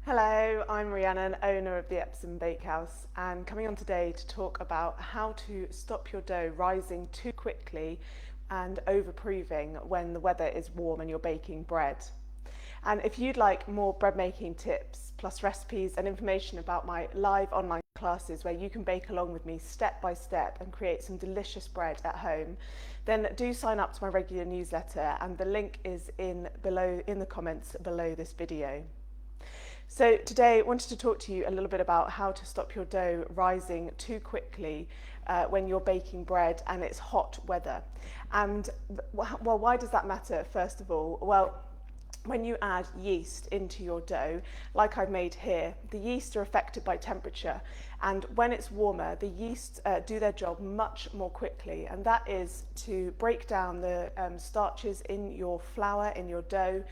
Hello, I'm Rhiannon, owner of the Epsom Bakehouse, and coming on today to talk about how to stop your dough rising too quickly and over-proving when the weather is warm and you're baking bread. And if you'd like more bread making tips, plus recipes and information about my live online classes where you can bake along with me step by step and create some delicious bread at home, then do sign up to my regular newsletter, and the link is in the comments below this video. So today I wanted to talk to you a little bit about how to stop your dough rising too quickly when you're baking bread and it's hot weather. And well, why does that matter, first of all? Well, when you add yeast into your dough, like I've made here, the yeast are affected by temperature, and when it's warmer, the yeast do their job much more quickly, and that is to break down the starches in your flour, in your dough,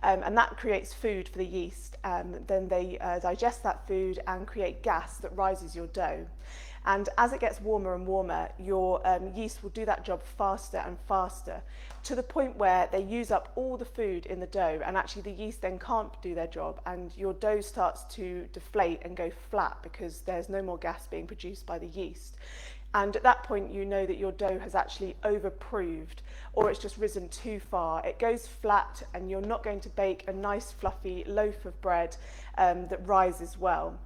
and that creates food for the yeast. Then they digest that food and create gas that rises your dough. And as it gets warmer and warmer, your yeast will do that job faster and faster, to the point where they use up all the food in the dough, and actually the yeast then can't do their job, and your dough starts to deflate and go flat because there's no more gas being produced by the yeast. And at that point, you know that your dough has actually overproved, or it's just risen too far. It goes flat, and you're not going to bake a nice fluffy loaf of bread that rises well.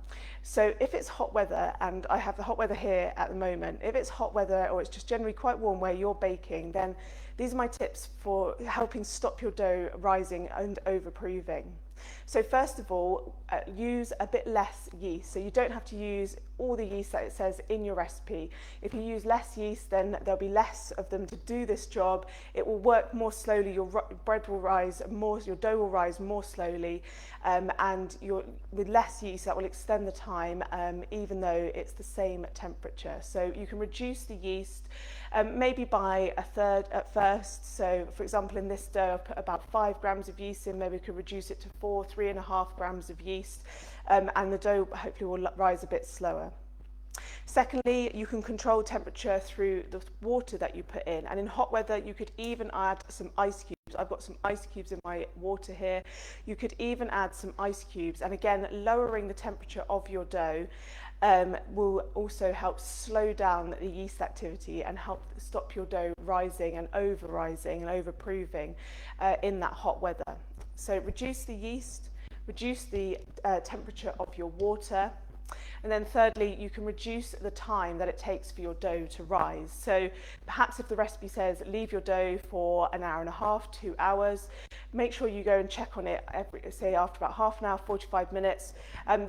So if it's hot weather, and I have the hot weather here at the moment, if it's hot weather or it's just generally quite warm where you're baking, then these are my tips for helping stop your dough rising and overproving. So first of all, use a bit less yeast. So you don't have to use all the yeast that it says in your recipe. If you use less yeast, then there'll be less of them to do this job. It will work more slowly. Your bread will rise more, your dough will rise more slowly, and with less yeast, that will extend the time, even though it's the same temperature. So you can reduce the yeast, maybe by a third at first. So for example, in this dough, I've put about 5 grams of yeast in. Maybe we could reduce it to 3.5 grams of yeast, and the dough hopefully will rise a bit slower. Secondly, you can control temperature through the water that you put in, and in hot weather you could even add some ice cubes. I've got some ice cubes in my water here. You could even add some ice cubes, and again, lowering the temperature of your dough will also help slow down the yeast activity and help stop your dough rising and over-rising and over-proving in that hot weather. So reduce the yeast, reduce the temperature of your water. And then thirdly, you can reduce the time that it takes for your dough to rise. So perhaps if the recipe says leave your dough for an hour and a half, 2 hours, make sure you go and check on it say after about half an hour, 45 minutes.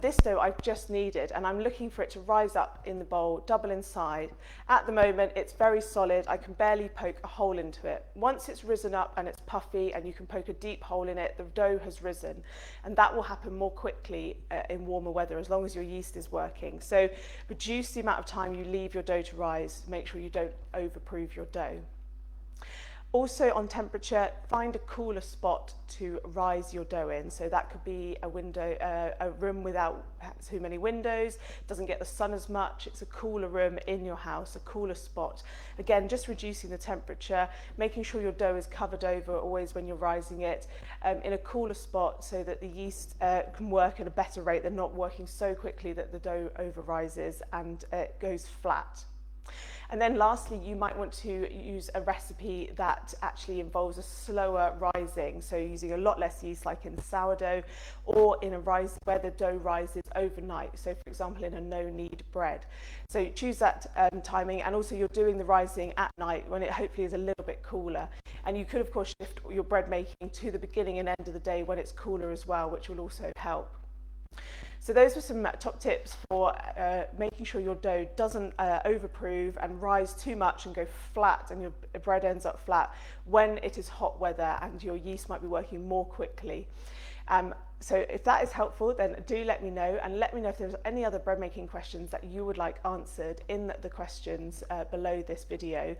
This dough I've just kneaded, and I'm looking for it to rise up in the bowl, double inside. At the moment, it's very solid. I can barely poke a hole into it. Once it's risen up and it's puffy and you can poke a deep hole in it, the dough has risen. And that will happen more quickly in warmer weather, as long as your yeast is working. So reduce the amount of time you leave your dough to rise. Make sure you don't overprove your dough. Also on temperature, find a cooler spot to rise your dough in. So that could be a room without too many windows, doesn't get the sun as much. It's a cooler room in your house, a cooler spot. Again, just reducing the temperature, making sure your dough is covered over always when you're rising it, in a cooler spot so that the yeast can work at a better rate. They're not working so quickly that the dough over rises and it goes flat. And then lastly, you might want to use a recipe that actually involves a slower rising, so using a lot less yeast, like in sourdough, or in a rise where the dough rises overnight, so for example in a no-knead bread. So choose that timing, and also you're doing the rising at night when it hopefully is a little bit cooler. And you could of course shift your bread making to the beginning and end of the day when it's cooler as well, which will also help. So those were some top tips for making sure your dough doesn't overprove and rise too much and go flat, and your bread ends up flat when it is hot weather and your yeast might be working more quickly. So if that is helpful, then do let me know, and let me know if there's any other bread making questions that you would like answered in the questions below this video.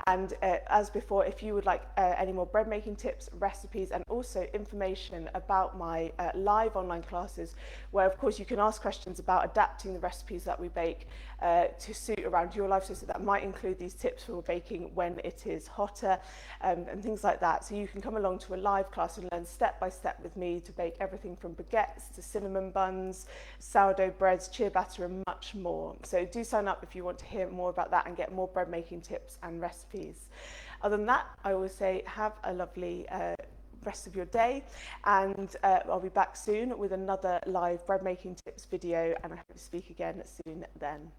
And as before, if you would like any more bread making tips, recipes, and also information about my live online classes, where of course you can ask questions about adapting the recipes that we bake to suit around your life, so that might include these tips for baking when it is hotter and things like that. So you can come along to a live class and learn step by step with me to bake everything everything from baguettes to cinnamon buns, sourdough breads, ciabatta and much more. So do sign up if you want to hear more about that and get more bread making tips and recipes. Other than that, I always say have a lovely rest of your day, and I'll be back soon with another live bread making tips video, and I hope to speak again soon then.